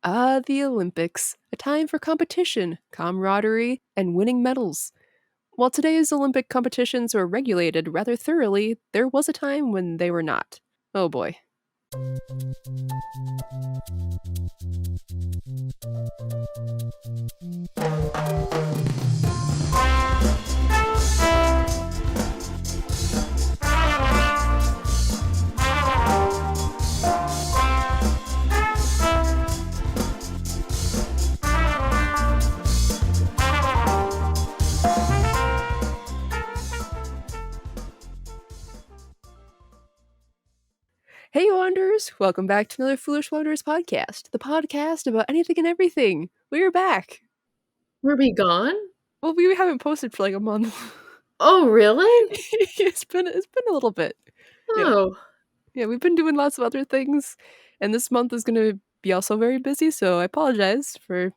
The Olympics, a time for competition, camaraderie, and winning medals. While today's Olympic competitions are regulated rather thoroughly, there was a time when they were not. Oh boy. Hey Wanderers! Welcome back to another Foolish Wanderers podcast, the podcast about anything and everything. We're back! Were we gone? Well, we haven't posted for like a month. Oh, really? It's been a little bit. Oh. Yeah, we've been doing lots of other things, and this month is gonna be also very busy, so I apologize for...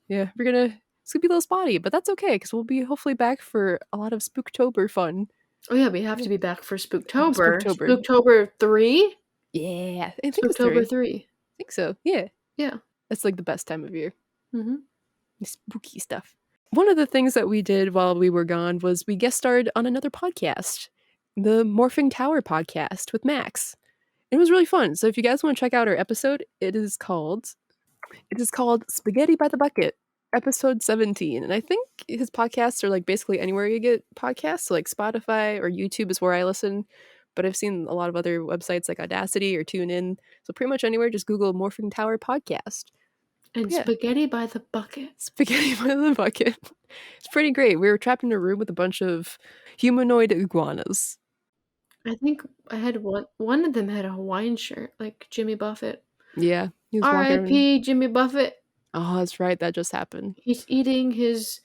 Yeah, it's gonna be a little spotty, but that's okay, because we'll be hopefully back for a lot of Spooktober fun. Oh yeah, we have to be back for Spooktober. Spooktober. Spooktober 3? Yeah, I think Spooktober it's 3. I think so, yeah. Yeah. That's like the best time of year. Mm-hmm. Spooky stuff. One of the things that we did while we were gone was we guest starred on another podcast, the Morphing Tower Podcast with Max. It was really fun. So if you guys want to check out our episode, it is called Spaghetti by the Bucket, episode 17. And I think his podcasts are like basically anywhere you get podcasts, so like Spotify or YouTube is where I listen. But I've seen a lot of other websites like Audacity or TuneIn. So pretty much anywhere, just Google Morphing Tower Podcast. And Yeah. Spaghetti by the Bucket. Spaghetti by the Bucket. It's pretty great. We were trapped in a room with a bunch of humanoid iguanas. I think I had one of them had a Hawaiian shirt, like Jimmy Buffett. Yeah. R.I.P. Jimmy Buffett. Oh, that's right. That just happened. He's eating his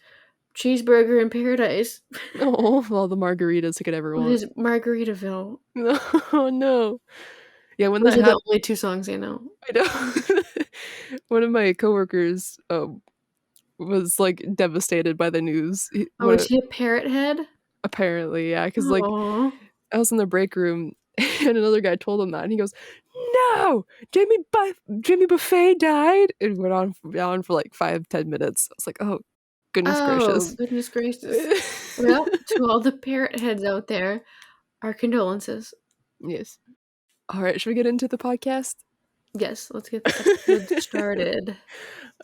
cheeseburger in paradise. Oh, all the margaritas he could ever want. His Margaritaville. Oh, no. Yeah, when Those that are the only two songs I know. I know. One of my coworkers was like devastated by the news. Is he a parrot head? Apparently, yeah. Because like I was in the break room and another guy told him that, and he goes, "No, Jimmy Buffet died." It went on for like 5-10 minutes. I was like, "Oh, goodness gracious!" Goodness gracious! Well, to all the parrot heads out there, our condolences. Yes. All right, should we get into the podcast? Yes, let's get the episode started.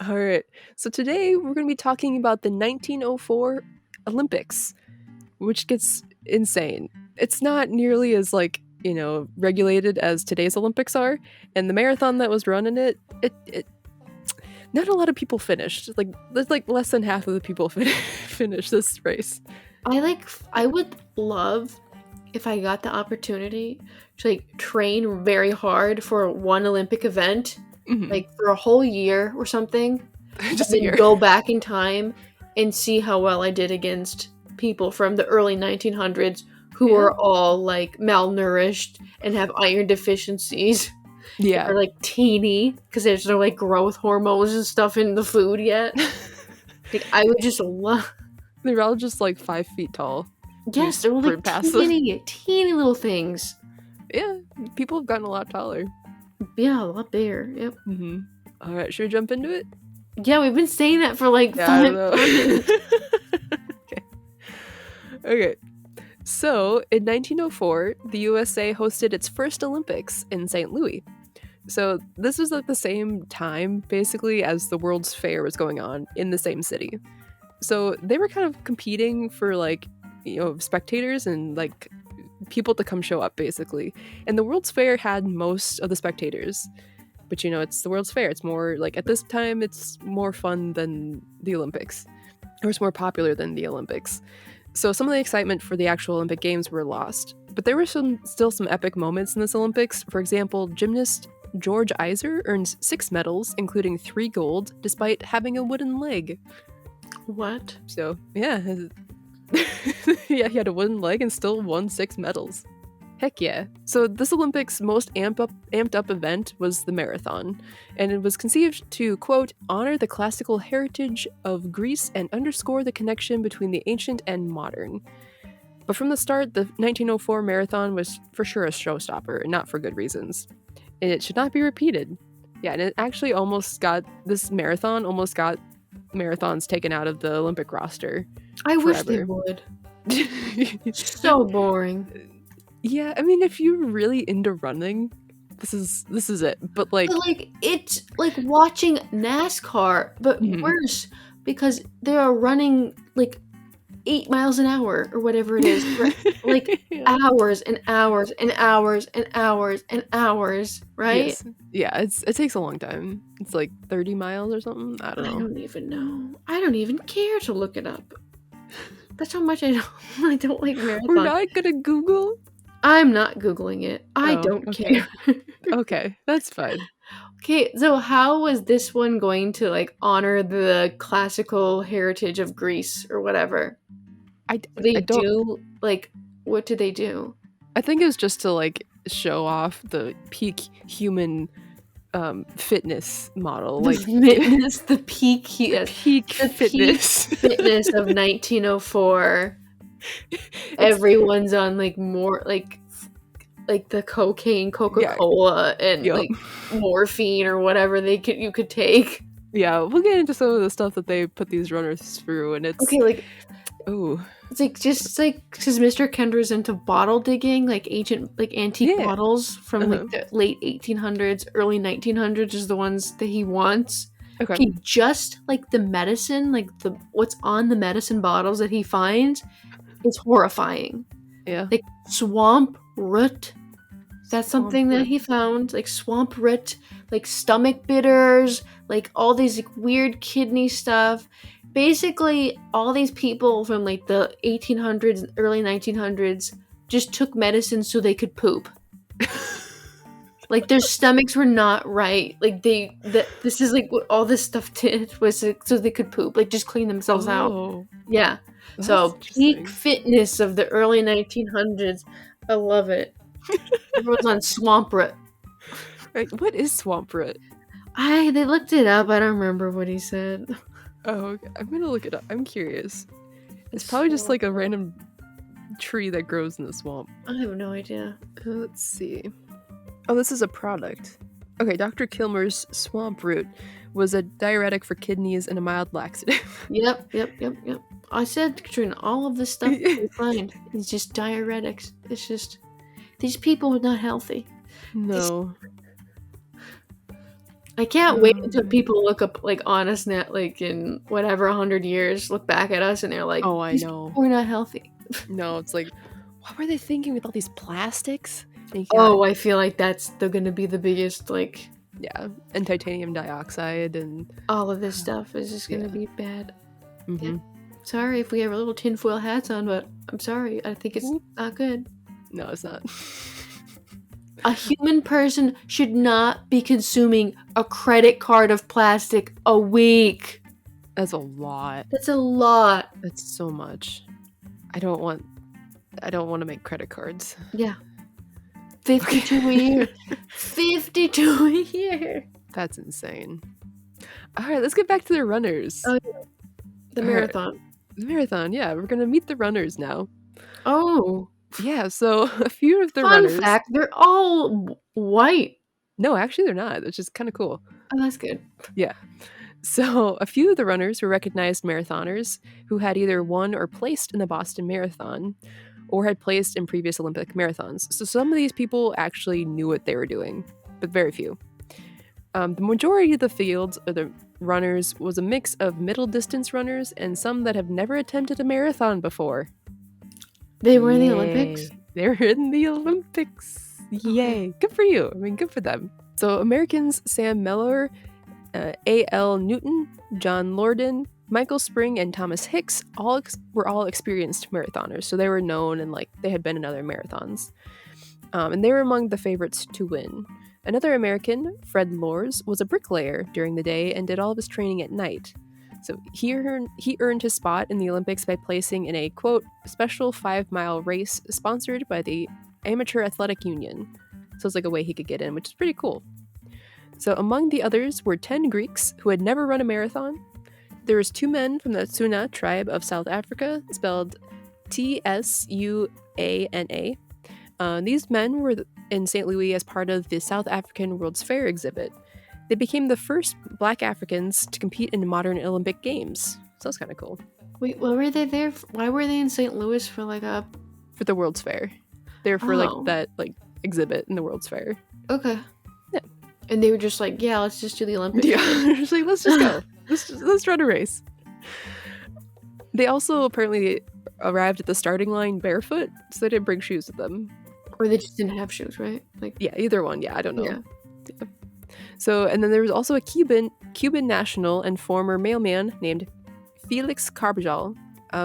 All right. So today we're going to be talking about the 1904 Olympics, which gets insane. It's not nearly as like, regulated as today's Olympics are, and the marathon that was run in it not a lot of people finished. Like there's like less than half of the people finished this race. I would love if I got the opportunity to like train very hard for one Olympic event, like for a whole year or something, just then go back in time and see how well I did against people from the early 1900s who are all like malnourished and have iron deficiencies. Yeah, they're like teeny because there's no like growth hormones and stuff in the food yet. Like I would just love. They're all just like 5 feet tall. Yes, they're like teeny little things. Yeah, people have gotten a lot taller. Yeah, a lot bigger. Yep. Mm-hmm. All right, should we jump into it? Yeah, we've been saying that for like 5 minutes. Okay. So, in 1904, the USA hosted its first Olympics in St. Louis. So, this was at the same time, basically, as the World's Fair was going on in the same city. So, they were kind of competing for, like, spectators and, like, people to come show up, basically. And the World's Fair had most of the spectators. But, it's the World's Fair. It's more, like, at this time, it's more fun than the Olympics. Or it's more popular than the Olympics. So some of the excitement for the actual Olympic Games were lost. But there were still some epic moments in this Olympics. For example, gymnast George Iser earns 6 medals, including 3 gold, despite having a wooden leg. What? So, yeah. Yeah, he had a wooden leg and still won 6 medals. Heck yeah. So this Olympics' most amped up event was the marathon, and it was conceived to, quote, honor the classical heritage of Greece and underscore the connection between the ancient and modern. But from the start, the 1904 marathon was for sure a showstopper, and not for good reasons. And it should not be repeated. Yeah, and it actually this marathon almost got marathons taken out of the Olympic roster. I wish forever. they would. So boring. Yeah, I mean, if you're really into running, this is it. But like, it's like watching NASCAR, but worse because they are running like 8 miles an hour or whatever it is, like hours and hours and hours and hours and hours, right? Yes. Yeah, it takes a long time. It's like 30 miles or something. I don't know. I don't even know. I don't even care to look it up. That's how much I don't like marathons. We're not gonna Google? I'm not Googling it. I don't care. Okay, that's fine. Okay, so how was this one going to like honor the classical heritage of Greece or whatever? What did they do? I think it was just to like show off the peak human fitness model, like fitness, the peak fitness of 1904. Everyone's on like more like the cocaine, Coca-Cola, and like morphine or whatever you could take. Yeah, we'll get into some of the stuff that they put these runners through, and it's it's like just like because Mr. Kendra's into bottle digging, like ancient, like antique bottles from like the late 1800s, early 1900s is the ones that he wants. Okay, just like the medicine, like what's on the medicine bottles that he finds is horrifying. Yeah, like swamp root. That's something that he found, like swamp root, like stomach bitters, like all these like weird kidney stuff. Basically, all these people from like the 1800s and early 1900s just took medicine so they could poop. Like their stomachs were not right. Like this is like what all this stuff did was so they could poop, like just clean themselves out. Yeah. So peak fitness of the early 1900s. I love it. Everyone's on swamp root. Right. What is swamp root? They looked it up. I don't remember what he said. Oh, okay. I'm gonna look it up. I'm curious. It's probably just like a random tree that grows in the swamp. I have no idea. Let's see. Oh, this is a product. Okay, Dr. Kilmer's swamp root was a diuretic for kidneys and a mild laxative. Yep. I said, Katrina, all of this stuff we find is just diuretics. It's just these people are not healthy. No. I can't wait until people look up like HonestNet, like in whatever 100 years, look back at us and they're like, "Oh, I know, we're not healthy." No, it's like, what were they thinking with all these plastics? I feel like they're gonna be the biggest like. Yeah, and titanium dioxide and all of this stuff is just gonna be bad. Mm-hmm. Yeah. Sorry if we have our little tinfoil hats on, but I'm sorry. I think it's not good. No, it's not. A human person should not be consuming a credit card of plastic a week. That's a lot. That's a lot. That's so much. I don't want to make credit cards. Yeah. 52 a year. 52 a year. That's insane. All right, let's get back to the runners. Oh, yeah. The marathon. Right. The marathon, yeah. We're going to meet the runners now. Oh. Yeah, so a few of the runners... Fun fact, they're all white. No, actually they're not, which is kind of cool. Oh, that's good. Yeah. So a few of the runners were recognized marathoners who had either won or placed in the Boston Marathon or had placed in previous Olympic marathons. So some of these people actually knew what they were doing, but very few. The majority of the field, or the runners, was a mix of middle distance runners and some that have never attempted a marathon before. They were in the Olympics? They were in the Olympics. Yay. Good for you. I mean, good for them. So Americans Sam Mellor, A.L. Newton, John Lorden, Michael Spring, and Thomas Hicks were all experienced marathoners. So they were known and like they had been in other marathons. And they were among the favorites to win. Another American, Fred Lors, was a bricklayer during the day and did all of his training at night. So he earned his spot in the Olympics by placing in a, quote, special 5-mile race sponsored by the Amateur Athletic Union. So it's like a way he could get in, which is pretty cool. So among the others were 10 Greeks who had never run a marathon. There was 2 men from the Tsuna tribe of South Africa, spelled Tsuna. These men were in St. Louis as part of the South African World's Fair exhibit. They became the first Black Africans to compete in modern Olympic Games. So that's kind of cool. Wait, why were they there? Why were they in St. Louis for like a... For the World's Fair. They were for like that like exhibit in the World's Fair. Okay. Yeah. And they were just like, yeah, let's just do the Olympics. Yeah, just like, let's just go. let's run a race. They also apparently arrived at the starting line barefoot, so they didn't bring shoes with them. Or they just didn't have shoes, right? Like, yeah, either one. Yeah, I don't know. Yeah. So, and then there was also a Cuban national and former mailman named Felix Carbajal,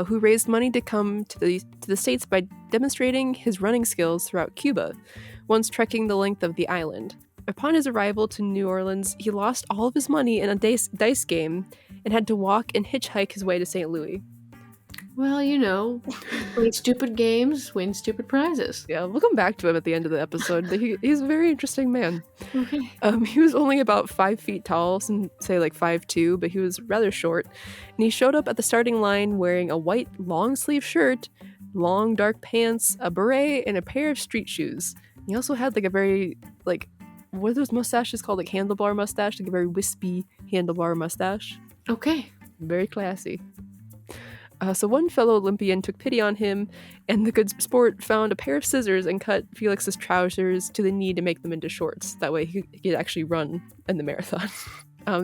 who raised money to come to the States by demonstrating his running skills throughout Cuba, once trekking the length of the island. Upon his arrival to New Orleans, he lost all of his money in a dice game and had to walk and hitchhike his way to St. Louis. Well, you know, play stupid games, win stupid prizes. Yeah, we'll come back to him at the end of the episode. He's a very interesting man. Okay. He was only about 5 feet tall, some say like 5'2", but he was rather short. And he showed up at the starting line wearing a white long-sleeve shirt, long dark pants, a beret, and a pair of street shoes. He also had like a very, like, what are those mustaches called? Like handlebar mustache? Like a very wispy handlebar mustache. Okay. Very classy. So one fellow Olympian took pity on him, and the good sport found a pair of scissors and cut Felix's trousers to the knee to make them into shorts. That way he could actually run in the marathon.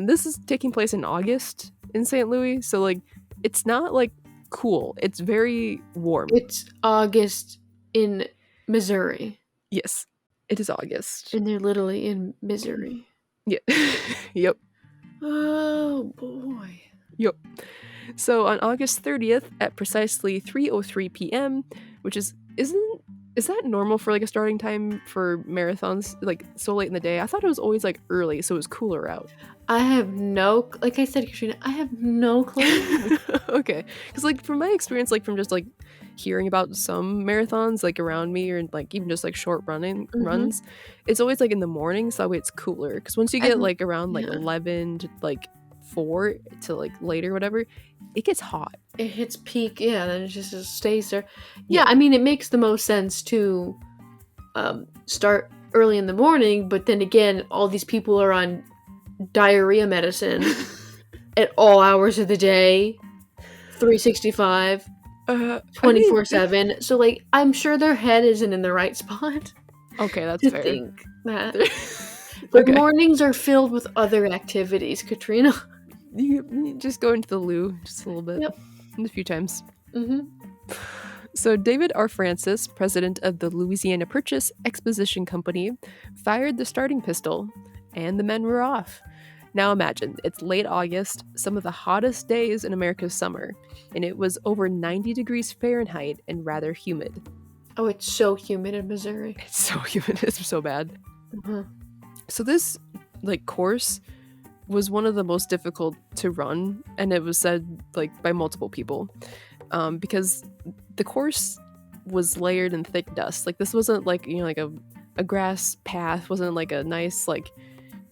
This is taking place in August in St. Louis, so like it's not like cool. It's very warm. It's August in Missouri. Yes, it is August. And they're literally in Missouri. Yeah. Yep. Oh boy. Yep. So on August 30th at precisely 3:03 p.m., which is that normal for like a starting time for marathons, like so late in the day? I thought it was always like early, so it was cooler out. I have like I said, Katrina, I have no clue. Okay, because like from my experience, like from just like hearing about some marathons like around me, or like even just like short runs, it's always like in the morning, so that way it's cooler. Because once you get like around like 11 to like 4 to like later, whatever, it gets hot. It hits peak, yeah, then it just stays there. Yeah, I mean, it makes the most sense to start early in the morning, but then again, all these people are on diarrhea medicine at all hours of the day, 365, 24/7. So, like, I'm sure their head isn't in the right spot. Okay, that's to fair. think that. But mornings are filled with other activities, Katrina. You just go into the loo just a little bit. Yep. A few times. Mm-hmm. So David R. Francis, president of the Louisiana Purchase Exposition Company, fired the starting pistol, and the men were off. Now imagine, it's late August, some of the hottest days in America's summer, and it was over 90 degrees Fahrenheit and rather humid. Oh, it's so humid in Missouri. It's so humid. It's so bad. Mm-hmm. So this like course was one of the most difficult to run, and it was said like by multiple people, because the course was layered in thick dust. Like this wasn't like, you know, like a grass path, wasn't like a nice like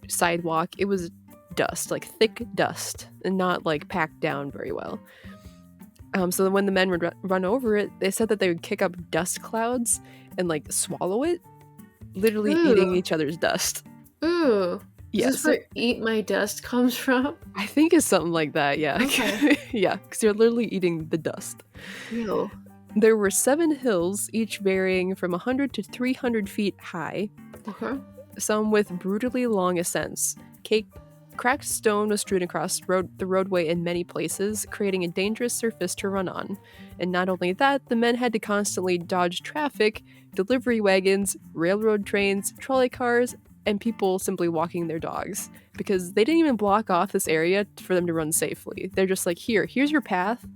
sidewalk. It was dust, like thick dust, and not like packed down very well. So when the men would run over it, they said that they would kick up dust clouds and like swallow it, literally eating each other's dust. Ooh. Yes. Is this where Eat My Dust comes from? I think it's something like that, yeah. Okay. Yeah, because you're literally eating the dust. Ew. There were 7 hills, each varying from 100 to 300 feet high, some with brutally long ascents. Cracked stone was strewn across the roadway in many places, creating a dangerous surface to run on. And not only that, the men had to constantly dodge traffic, delivery wagons, railroad trains, trolley cars, and people simply walking their dogs, because they didn't even block off this area for them to run safely. They're just like, here's your path,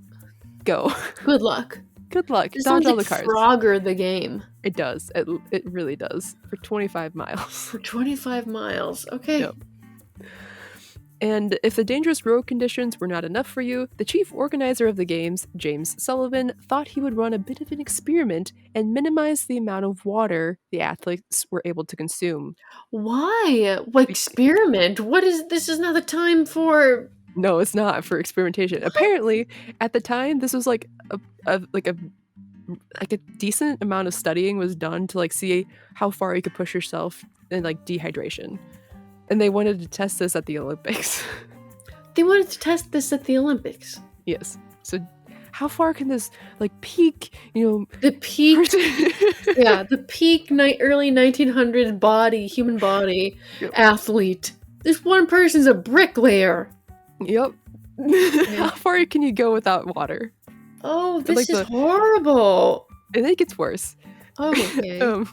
go. Good luck. Good luck. It Dodge sounds all like the cars. Frogger the game. It does. It really does. For 25 miles. For 25 miles. Okay. Yep. And if the dangerous road conditions were not enough for you, the chief organizer of the games, James Sullivan, thought he would run a bit of an experiment and minimize the amount of water the athletes were able to consume. Why? What experiment? This is not the time for... No, it's not for experimentation. Apparently, at the time, this was like a decent amount of studying was done to like see how far you could push yourself in like dehydration. And they wanted to test this at the Olympics. They wanted to test this at the Olympics. Yes. So how far can this peak, the peak person- the peak early 1900s human body athlete. This one person's a bricklayer. Yep. How far can you go without water? Oh, this is horrible. And it gets worse. Oh, okay.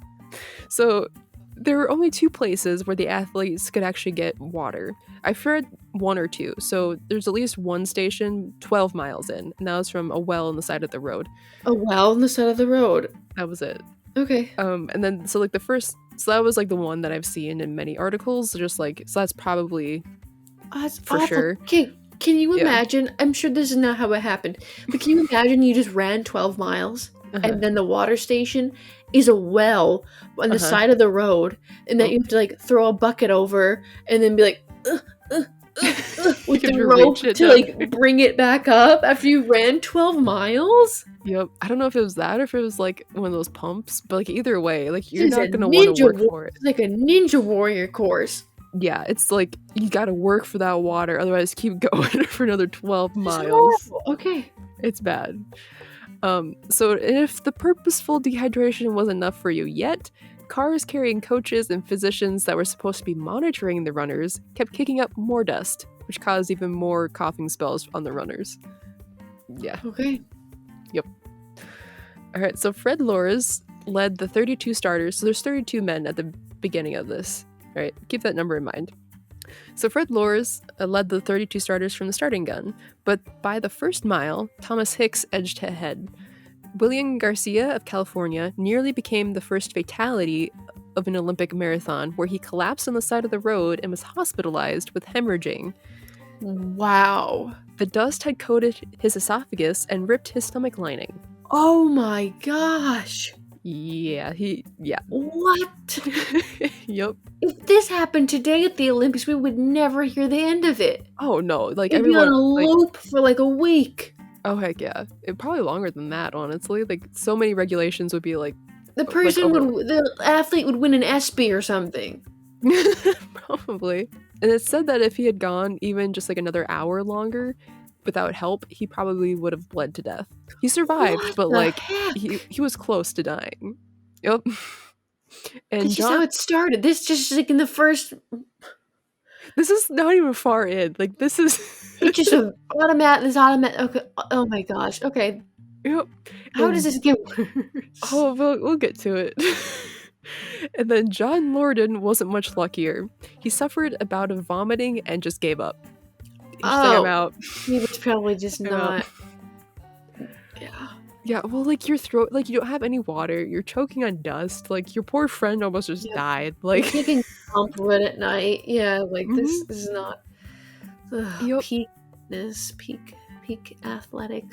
So there were only 2 places where the athletes could actually get water. I've heard 1 or 2. So there's at least one station 12 miles in, and that was from a well on the side of the road. A well on the side of the road. That was it. Okay. And then so the first, so that was the one that I've seen in many articles. So that's probably that's for awful. sure. Okay. Can you imagine? I'm sure this is not how it happened, but can you imagine you just ran 12 miles and then the water station is a well on the side of the road, and that you have to throw a bucket over and then be like with the rope to bring it back up after you ran 12 miles? Yep. I don't know if it was that or if it was one of those pumps, but either way, you're not going to want to work for it. It's like a ninja warrior course. Yeah, it's you gotta work for that water, otherwise keep going for another 12 miles. Okay. It's bad. So if the purposeful dehydration wasn't enough for you yet, cars carrying coaches and physicians that were supposed to be monitoring the runners kept kicking up more dust, which caused even more coughing spells on the runners. Yeah. Okay. Yep. Alright, so Fred Loris led the 32 starters, so there's 32 men at the beginning of this. Alright, keep that number in mind. So Fred Loris led the 32 starters from the starting gun, but by the first mile, Thomas Hicks edged ahead. William Garcia of California nearly became the first fatality of an Olympic marathon, where he collapsed on the side of the road and was hospitalized with hemorrhaging. Wow. The dust had coated his esophagus and ripped his stomach lining. Oh my gosh. Yeah. What? Yep. If this happened today at the Olympics, we would never hear the end of it. Oh no, it'd everyone be on a loop for a week. Oh heck yeah, probably longer than that. Honestly, so many regulations would be the athlete would win an ESPY or something. Probably. And it said that if he had gone even just another hour longer without help, he probably would have bled to death. He survived, but he was close to dying. Yep. And that's just how it started. This just in the first. This is not even far in. This is. It's just automatic. Okay. Oh my gosh. Okay. Yep. How does this get worse? Oh, we'll get to it. And then John Lorden wasn't much luckier. He suffered a bout of vomiting and just gave up. I'm out. He was probably just not. Yeah. Yeah, well, your throat, you don't have any water. You're choking on dust. Your poor friend almost just died. You're taking compliment at night. Yeah, this is not peak athletic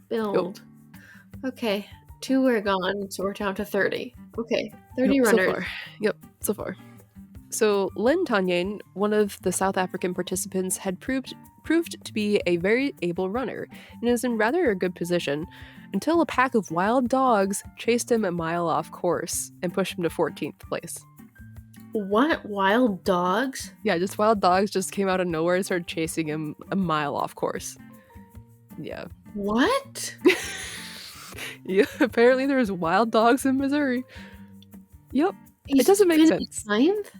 build. Yep. Okay, 2 were gone, so we're down to 30. Okay, 30 runners. So far. Yep, so far. So Len Tanyen, one of the South African participants, had proved to be a very able runner and is in rather a good position until a pack of wild dogs chased him a mile off course and pushed him to 14th place. What? Wild dogs? Yeah, just wild dogs just came out of nowhere and started chasing him a mile off course. Yeah. What? Yeah, apparently there's wild dogs in Missouri. Yep. It doesn't make sense. 9th?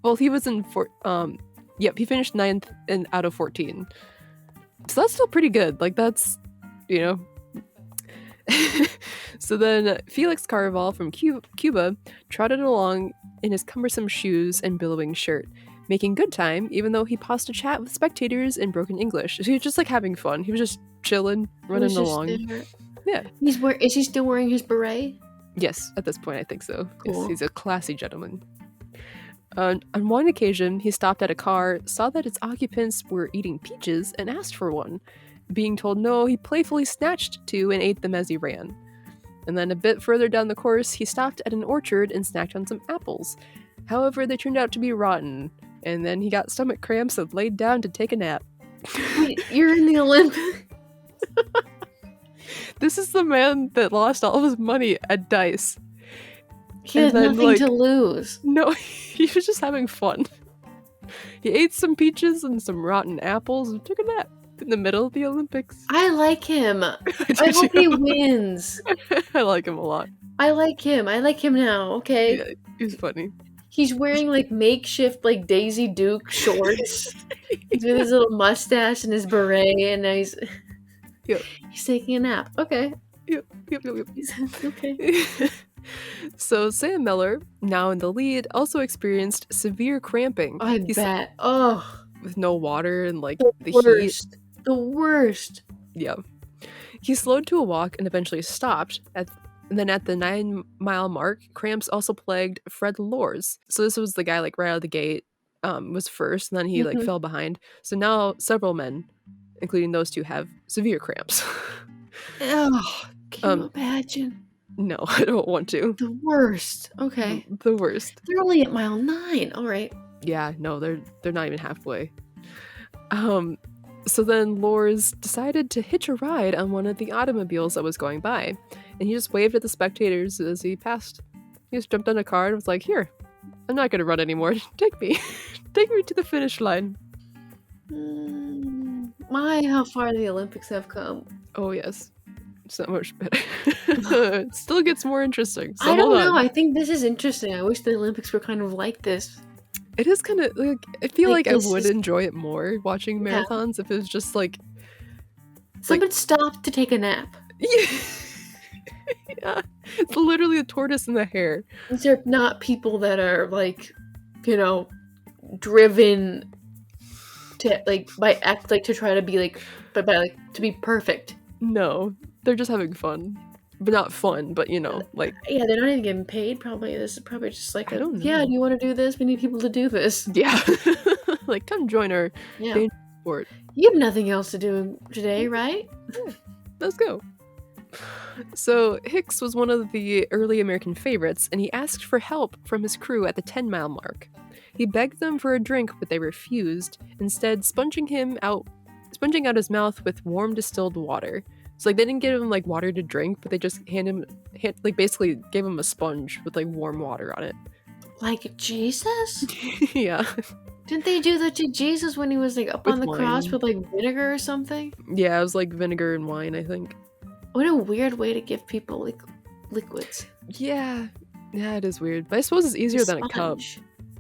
Well, he was in he finished 9th out of 14. So that's still pretty good. That's, So then Felix Carval from Cuba trotted along in his cumbersome shoes and billowing shirt, making good time, even though he paused to chat with spectators in broken English. So he was just having fun. He was just chilling, running along. Yeah. Is he still wearing his beret? Yes, at this point I think so. Cool. Yes, he's a classy gentleman. On one occasion, he stopped at a car, saw that its occupants were eating peaches, and asked for one. Being told no, he playfully snatched 2 and ate them as he ran. And then a bit further down the course, he stopped at an orchard and snacked on some apples. However, they turned out to be rotten, and then he got stomach cramps and laid down to take a nap. Wait, you're in the Olympics? This is the man that lost all of his money at dice. He had nothing to lose. No, he was just having fun. He ate some peaches and some rotten apples and took a nap in the middle of the Olympics. I like him. I hope he wins. I like him a lot. I like him. I like him now. Okay. Yeah, he's funny. He's wearing like makeshift like Daisy Duke shorts. He's with his little mustache and his beret, and now he's taking a nap. Okay. Yep. Okay. So Sam Miller, now in the lead, also experienced severe cramping. I bet. Oh, with no water and like the worst. heat. The worst. Yeah. He slowed to a walk and eventually stopped. And then at the 9-mile mark, cramps also plagued Fred Lors. So this was the guy like right out of the gate, was first, and then he like fell behind. So now several men, including those two, have severe cramps. Oh, can you imagine? No, I don't want to. The worst. Okay. The worst. They're only at mile 9. All right. Yeah, no, they're not even halfway. So then Lors decided to hitch a ride on one of the automobiles that was going by, and he just waved at the spectators as he passed. He just jumped on a car and was like, "Here, I'm not gonna run anymore. Take me to the finish line." My, how far the Olympics have come. Oh yes. So much better. It still gets more interesting. So I don't know. I think this is interesting. I wish the Olympics were kind of like this. It is kind of like, I feel like I would enjoy it more watching marathons if it was just like someone stopped to take a nap. Yeah. It's literally a tortoise and the hare. These are not people that are like, driven to like to try to be like, but by like to be perfect. No, they're just having fun, but not fun. But like they're not even getting paid. Probably this is probably just like I don't know. Yeah, do you want to do this? We need people to do this. Yeah, like come join our dangerous sport. You have nothing else to do today, right? Yeah, let's go. So Hicks was one of the early American favorites, and he asked for help from his crew at the 10-mile mark. He begged them for a drink, but they refused, instead sponging out his mouth with warm distilled water. So like they didn't give him like water to drink, but they just basically gave him a sponge with like warm water on it. Like Jesus? Yeah. Didn't they do that to Jesus when he was like up on the cross with like vinegar or something? Yeah, it was like vinegar and wine, I think. What a weird way to give people like liquids. Yeah, it is weird. But I suppose it's easier than a cup.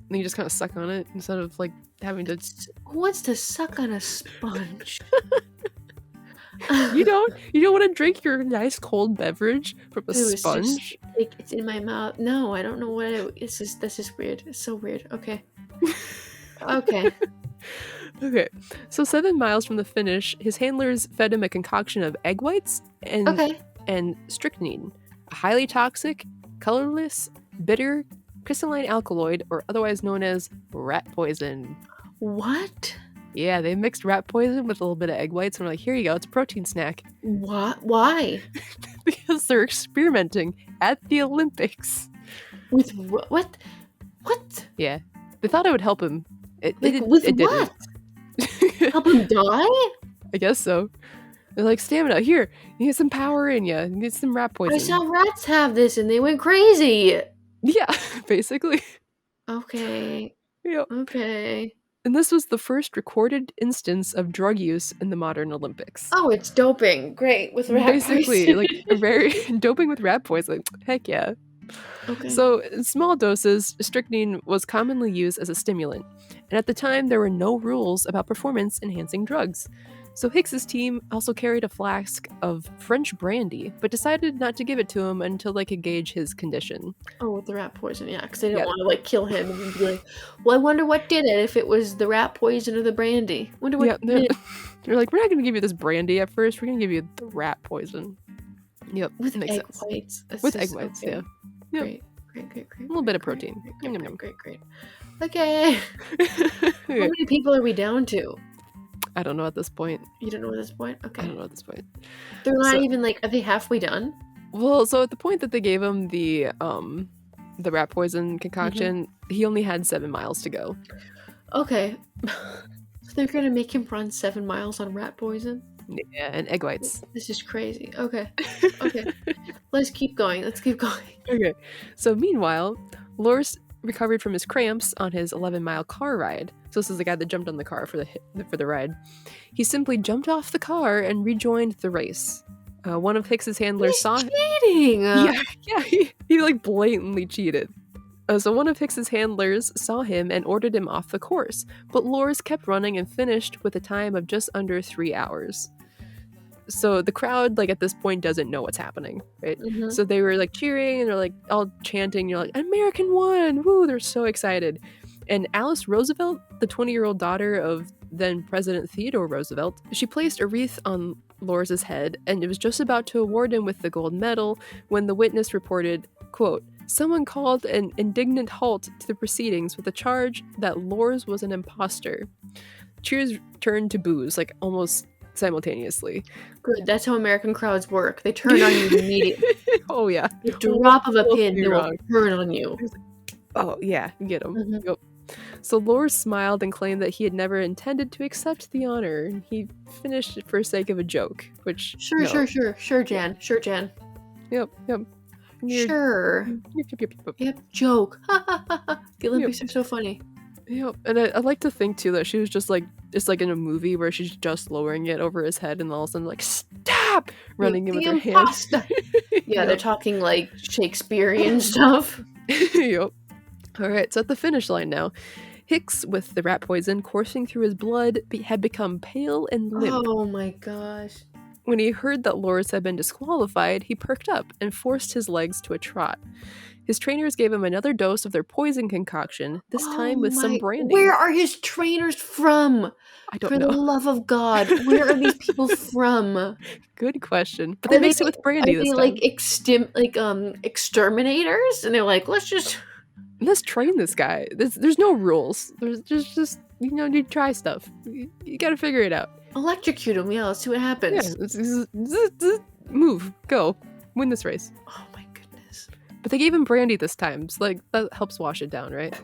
And you just kind of suck on it instead of like having to. Who wants to suck on a sponge? You don't want to drink your nice cold beverage from a sponge? It's in my mouth. No, I don't know what this is weird. It's so weird. Okay. Okay. Okay. So 7 miles from the finish, his handlers fed him a concoction of egg whites and strychnine, a highly toxic, colorless, bitter, crystalline alkaloid, or otherwise known as rat poison. What? Yeah, they mixed rat poison with a little bit of egg whites and were like, here you go, it's a protein snack. What? Why? Because they're experimenting at the Olympics. With what? What? Yeah. They thought it would help him. It what? didn't. Help him die? I guess so. They're like, stamina, here, you get some power in you. You get some rat poison. I saw rats have this and they went crazy. Yeah, basically. Okay. Yep. Okay. And this was the first recorded instance of drug use in the modern Olympics. Oh, it's doping. Great. With rat basically, poison. like, very doping with rat poison. Heck yeah. Okay. So, in small doses, strychnine was commonly used as a stimulant. And at the time, there were no rules about performance-enhancing drugs. So Hicks's team also carried a flask of French brandy, but decided not to give it to him until they could gauge his condition. Oh, with the rat poison, yeah, because they didn't want to like kill him and be like, well, I wonder what did it, if it was the rat poison or the brandy. Wonder what they're like, we're not going to give you this brandy at first, we're going to give you the rat poison. Yep, with makes egg sense. whites. With egg whites, yeah. Yep. Great. A little bit of protein. Great. Okay. How many people are we down to? I don't know at this point. You don't know at this point? Okay. I don't know at this point. They're not even like, are they halfway done? Well, so at the point that they gave him the rat poison concoction, he only had 7 miles to go. Okay. So they're going to make him run 7 miles on rat poison? Yeah, and egg whites. This is crazy. Okay. Let's keep going. Okay. So meanwhile, Lors recovered from his cramps on his 11-mile car ride. So this is the guy that jumped on the car for the ride. He simply jumped off the car and rejoined the race. One of Hicks's handlers He's saw cheating. Yeah, he like blatantly cheated. So one of Hicks's handlers saw him and ordered him off the course, but Lors kept running and finished with a time of just under 3 hours. So the crowd, like at this point, doesn't know what's happening, right? Mhm. So they were like cheering and they're like all chanting. You're like, American won! Woo! They're so excited. And Alice Roosevelt, the 20-year-old daughter of then President Theodore Roosevelt, she placed a wreath on Lors's head and it was just about to award him with the gold medal when the witness reported, quote, "Someone called an indignant halt to the proceedings with the charge that Lors was an imposter." Cheers turned to boos, like almost simultaneously. Good. That's how American crowds work. They turn on you immediately. Oh yeah. The drop of a pin, be they will wrong. turn on you. Oh yeah, you get him. Mhm. Yep. So Lors smiled and claimed that he had never intended to accept the honor, and he finished it for sake of a joke, which Sure, no. sure, Jan. Sure, Jan. Yep. Sure. Yep, joke. The Olympics are so funny. Yep. And I like to think too that she was just like it's like in a movie where she's just lowering it over his head and all of a sudden like stop running in with her hands. Yeah, they're talking like Shakespearean stuff. Yep. All right, so at the finish line now, Hicks, with the rat poison coursing through his blood, had become pale and limp. Oh my gosh. When he heard that Lors had been disqualified, he perked up and forced his legs to a trot. His trainers gave him another dose of their poison concoction, this time with some brandy. Where are his trainers from? I don't know. For the love of God, where are these people from? Good question. But they mixed it with brandy this time. Are they exterminators? And they're like, let's train this guy. There's no rules. There's just you try stuff. You gotta figure it out. Electrocute him. Yeah, let's see what happens. Yeah, move, go, win this race. Oh my goodness. But they gave him brandy this time, so like that helps wash it down, right?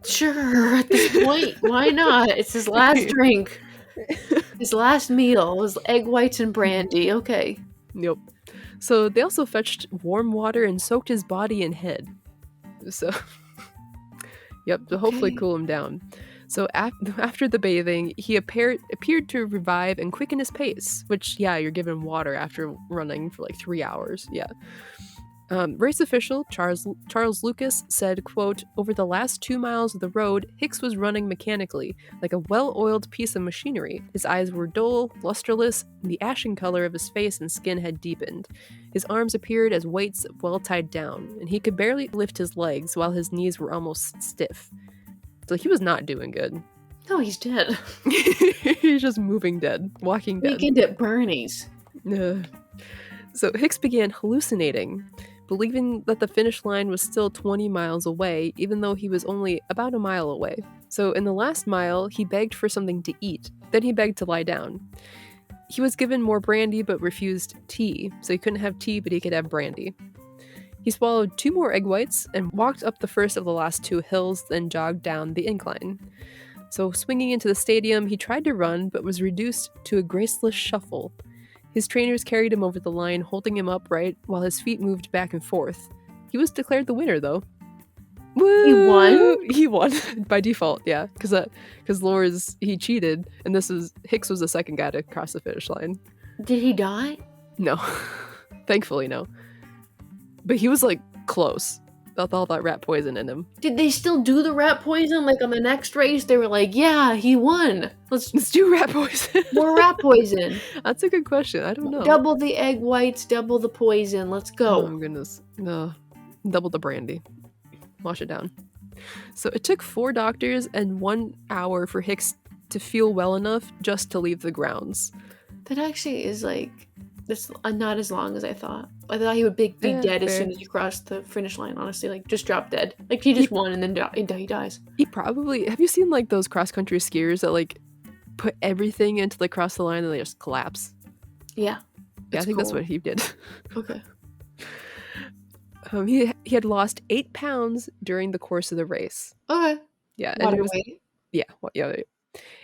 Sure. At this point, why not? It's his last drink. His last meal was egg whites and brandy. Okay. Yep. So they also fetched warm water and soaked his body and head. So, yep, to hopefully cool him down. So after the bathing, he appeared to revive and quicken his pace, which, yeah, you're given water after running for like 3 hours. Yeah. Race official Charles Lucas said, quote, "Over the last 2 miles of the road, Hicks was running mechanically, like a well-oiled piece of machinery. His eyes were dull, lusterless, and the ashen color of his face and skin had deepened. His arms appeared as weights well tied down, and he could barely lift his legs while his knees were almost stiff." So he was not doing good. No, he's dead. He's just moving dead, walking dead. Weekend at Bernie's. So Hicks began hallucinating, believing that the finish line was still 20 miles away, even though he was only about a mile away. So in the last mile, he begged for something to eat. Then he begged to lie down. He was given more brandy but refused tea, so he couldn't have tea but he could have brandy. He swallowed 2 more egg whites and walked up the first of the last 2 hills, then jogged down the incline. So swinging into the stadium, he tried to run but was reduced to a graceless shuffle. His trainers carried him over the line, holding him upright while his feet moved back and forth. He was declared the winner, though. Woo! He won? He won by default, yeah, because Lors, he cheated, and Hicks was the second guy to cross the finish line. Did he die? No, thankfully no. But he was like close with all that rat poison in him. Did they still do the rat poison? Like on the next race, they were like, "Yeah, he won. Let's do rat poison." More rat poison. That's a good question. I don't know. Double the egg whites, double the poison. Let's go. Oh my goodness. No. Double the brandy. Wash it down. So it took 4 doctors and 1 hour for Hicks to feel well enough just to leave the grounds. That actually is like, that's not as long as I thought. I thought he would be dead as soon as he crossed the finish line, honestly. Like, just drop dead. Like, he just won and then he dies. He probably... Have you seen, like, those cross-country skiers that, like, put everything into, like, cross the line and they just collapse? Yeah. Yeah, I think that's what he did. Okay. He had lost 8 pounds during the course of the race. Okay. Yeah. Water weight. Yeah.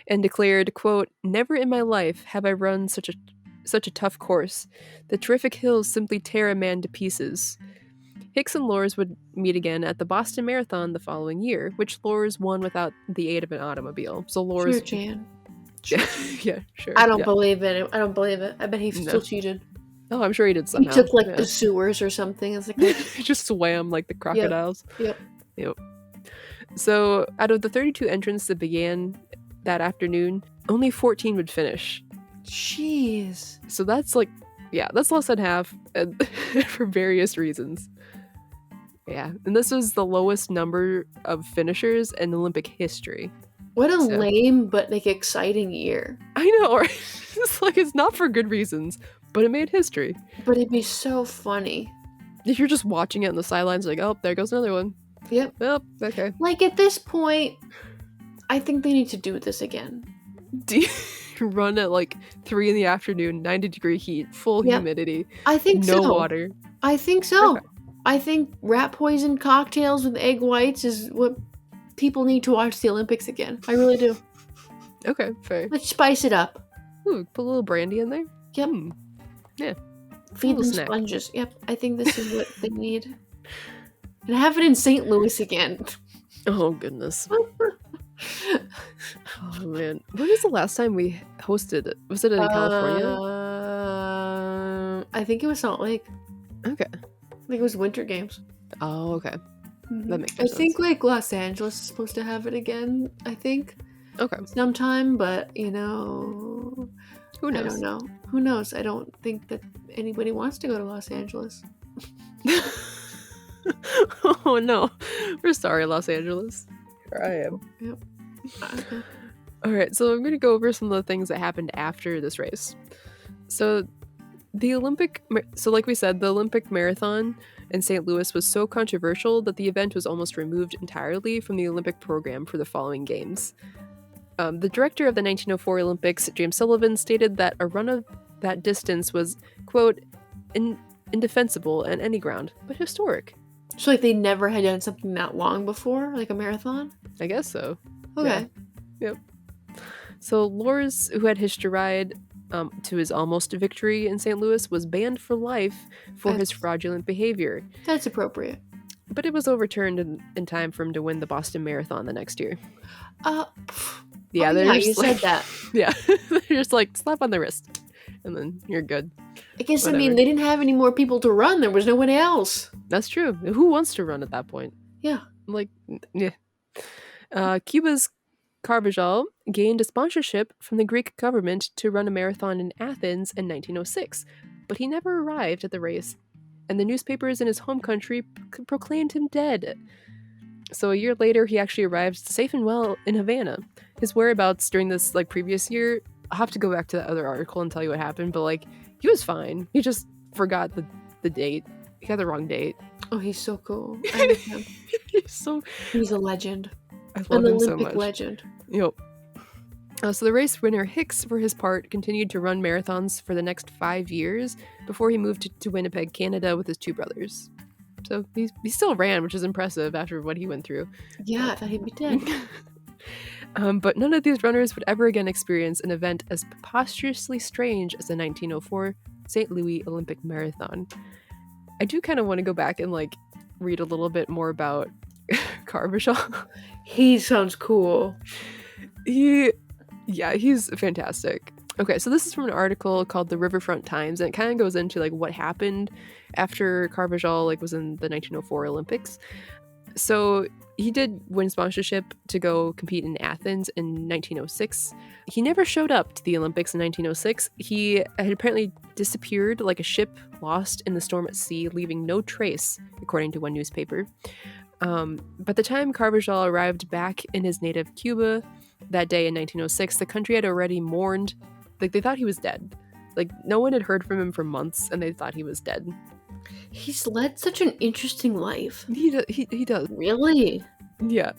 And declared, quote, "Never in my life have I run such a tough course. The terrific hills simply tear a man to pieces." Hicks and Lors would meet again at the Boston Marathon the following year, which Lors won without the aid of an automobile. So Lors... Sure, Jan. Yeah, sure. I don't believe it. I don't believe it. I bet he still cheated. Oh, I'm sure he did somehow. He took like the sewers or something. It's like he just swam like the crocodiles. Yep. So out of the 32 entrants that began that afternoon, only 14 would finish. Jeez. So that's like, that's less than half for various reasons. Yeah, and this was the lowest number of finishers in Olympic history. What a lame but like exciting year. I know, right? It's not for good reasons, but it made history. But it'd be so funny. If you're just watching it on the sidelines, like, oh, there goes another one. Yep. Oh, okay. Like at this point, I think they need to do this again. Run at like 3 in the afternoon, 90-degree heat, full humidity. I think no water. I think so. Okay. I think rat poison cocktails with egg whites is what people need to watch the Olympics again. I really do. Okay, fair. Let's spice it up. Ooh, put a little brandy in there. Yep. Yeah. Feed them sponges. Yep. I think this is what they need. And have it in St. Louis again. Oh, goodness. Oh, man. When was the last time we hosted it? Was it in California? I think it was Salt Lake. Okay. I think it was Winter Games. Oh, okay. Mm-hmm. That makes sense. I think like Los Angeles is supposed to have it again, I think. Okay. Sometime, but who knows? I don't know. Who knows? I don't think that anybody wants to go to Los Angeles. Oh no. We're sorry, Los Angeles. Here I am. Yep. Okay. Alright, so I'm going to go over some of the things that happened after this race. So like we said, the Olympic Marathon in St. Louis was so controversial that the event was almost removed entirely from the Olympic program for the following games. The director of the 1904 Olympics, James Sullivan, stated that a run of that distance was, quote, indefensible on any ground, but historic. So like they never had done something that long before, like a marathon? I guess so. Okay. Yeah. Yep. So Lors, who had hitched a ride to his almost victory in St. Louis, was banned for life for his fraudulent behavior. That's appropriate. But it was overturned in time for him to win the Boston Marathon the next year. Yeah, you said that. Yeah, they're just like, slap on the wrist, and then you're good. I guess, whatever. I mean, they didn't have any more people to run. There was no one else. That's true. Who wants to run at that point? Yeah. Like, yeah. Cuba's Carvajal gained a sponsorship from the Greek government to run a marathon in Athens in 1906, but he never arrived at the race, and the newspapers in his home country proclaimed him dead. So a year later, he actually arrived safe and well in Havana. His whereabouts during this previous year, I'll have to go back to that other article and tell you what happened, but he was fine. He just forgot the date. He got the wrong date. Oh, he's so cool. I love him. He's a legend. I love him so much. An Olympic legend. Yep. So the race winner Hicks, for his part, continued to run marathons for the next 5 years before he moved to Winnipeg, Canada with his 2 brothers. So he still ran, which is impressive after what he went through. Yeah, I thought he'd be dead. But none of these runners would ever again experience an event as preposterously strange as the 1904 St. Louis Olympic Marathon. I do kind of want to go back and read a little bit more about Carvajal. He sounds cool. He's fantastic. Okay, so this is from an article called the Riverfront Times, and it kind of goes into what happened after Carvajal was in the 1904 Olympics. So he did win sponsorship to go compete in Athens in 1906. He never showed up to the Olympics in 1906. He had apparently disappeared like a ship lost in the storm at sea, leaving no trace, according to one newspaper. By the time Carvajal arrived back in his native Cuba that day in 1906, the country had already mourned. They thought he was dead. No one had heard from him for months, and they thought he was dead. He's led such an interesting life. He does. Really? Yeah.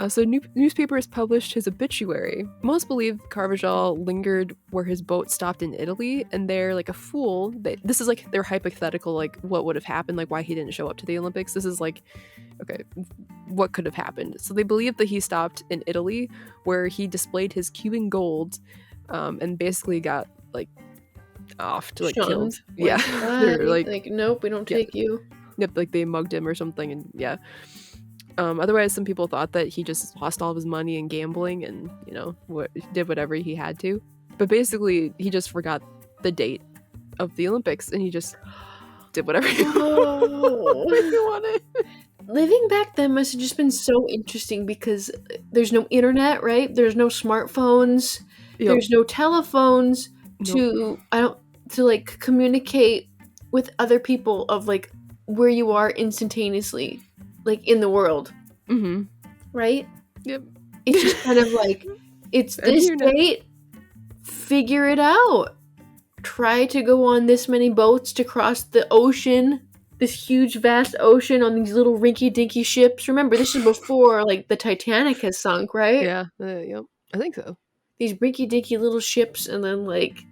So newspapers published his obituary. Most believe Carvajal lingered where his boat stopped in Italy, and they're like a fool. This is their hypothetical, what would have happened, why he didn't show up to the Olympics. This is okay, what could have happened? So they believe that he stopped in Italy, where he displayed his Cuban gold, and basically got off to killed. Yeah. They're nope, we don't take you. Yep, like they mugged him or something, and yeah. Otherwise, some people thought that he just lost all of his money in gambling and, did whatever he had to. But basically, he just forgot the date of the Olympics and he just did whatever he wanted. Living back then must have just been so interesting because there's no internet, right? There's no smartphones. Yep. There's no telephones to like communicate with other people of like where you are instantaneously, like in the world. Mm-hmm. Right? Yep. It's just kind of like, it's this date, figure it out. Try to go on this many boats to cross the ocean, this huge vast ocean on these little rinky-dinky ships. Remember, this is before like the Titanic has sunk, right? Yeah, yep. I think so. These rinky-dinky little ships, and then like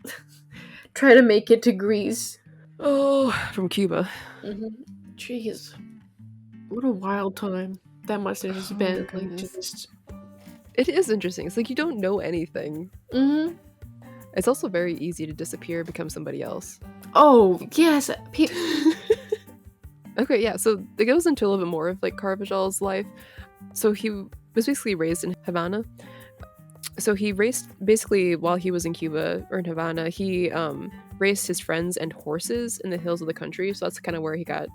try to make it to Greece. Oh, from Cuba. Mm-hmm. Jeez, what a wild time that must have just been. Like, just, it is interesting. It's like you don't know anything. Mm-hmm. It's also very easy to disappear, become somebody else. Oh, yes. Okay, yeah, so it goes into a little bit more of like Carvajal's life. So he was basically raised in Havana. So he raced, basically while he was in Cuba or in Havana, he raced his friends and horses in the hills of the country. So that's kind of where he got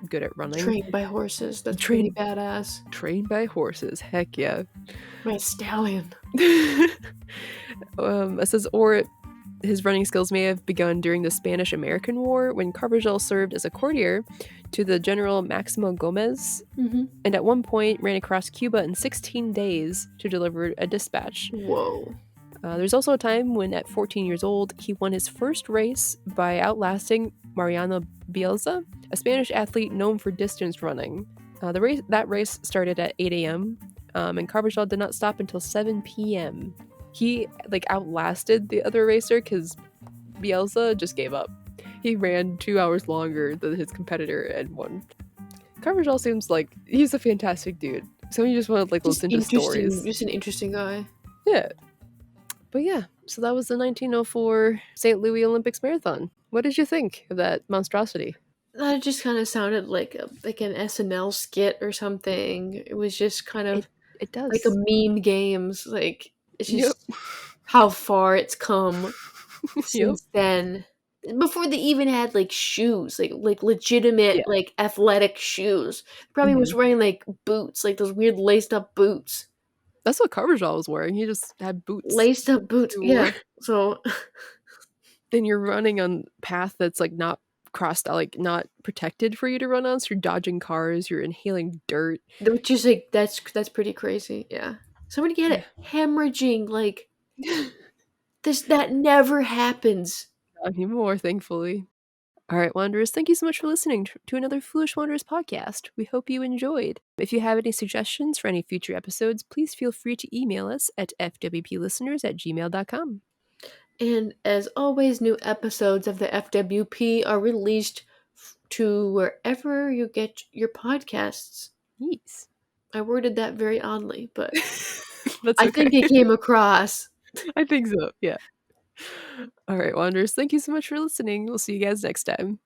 good at running. Trained by horses. That's pretty badass. Trained by horses. Heck yeah. My stallion. It says, or his running skills may have begun during the Spanish-American War when Carvajal served as a courtier to the General Maximo Gomez, and at one point ran across Cuba in 16 days to deliver a dispatch. Whoa. There's also a time when, at 14 years old, he won his first race by outlasting Mariano Bielsa, a Spanish athlete known for distance running. That race started at 8 a.m., and Carvajal did not stop until 7 p.m. He outlasted the other racer because Bielsa just gave up. He ran 2 hours longer than his competitor and won. Carvajal seems like he's a fantastic dude. So you just want to listen to stories. Just an interesting guy. Yeah. But yeah, so that was the 1904 St. Louis Olympics Marathon. What did you think of that monstrosity? That just kind of sounded like an SNL skit or something. It was just kind of it does. Like a Mean Games. Like, it's just how far it's come since then. Before they even had shoes, like legitimate athletic shoes. Probably was wearing boots, those weird laced up boots. That's what Carvajal was wearing. He just had boots. Laced up boots, yeah. So then you're running on path that's not crossed out, not protected for you to run on, so you're dodging cars, you're inhaling dirt. Which is that's pretty crazy, yeah. Somebody get it. Hemorrhaging, that never happens. Not anymore, thankfully. All right, Wanderers, thank you so much for listening to another Foolish Wanderers podcast. We hope you enjoyed. If you have any suggestions for any future episodes, please feel free to email us at fwplisteners@gmail.com. And as always, new episodes of the FWP are released to wherever you get your podcasts. Yes. I worded that very oddly, but That's I think it came across. I think so, yeah. All right, Wanderers, thank you so much for listening. We'll see you guys next time.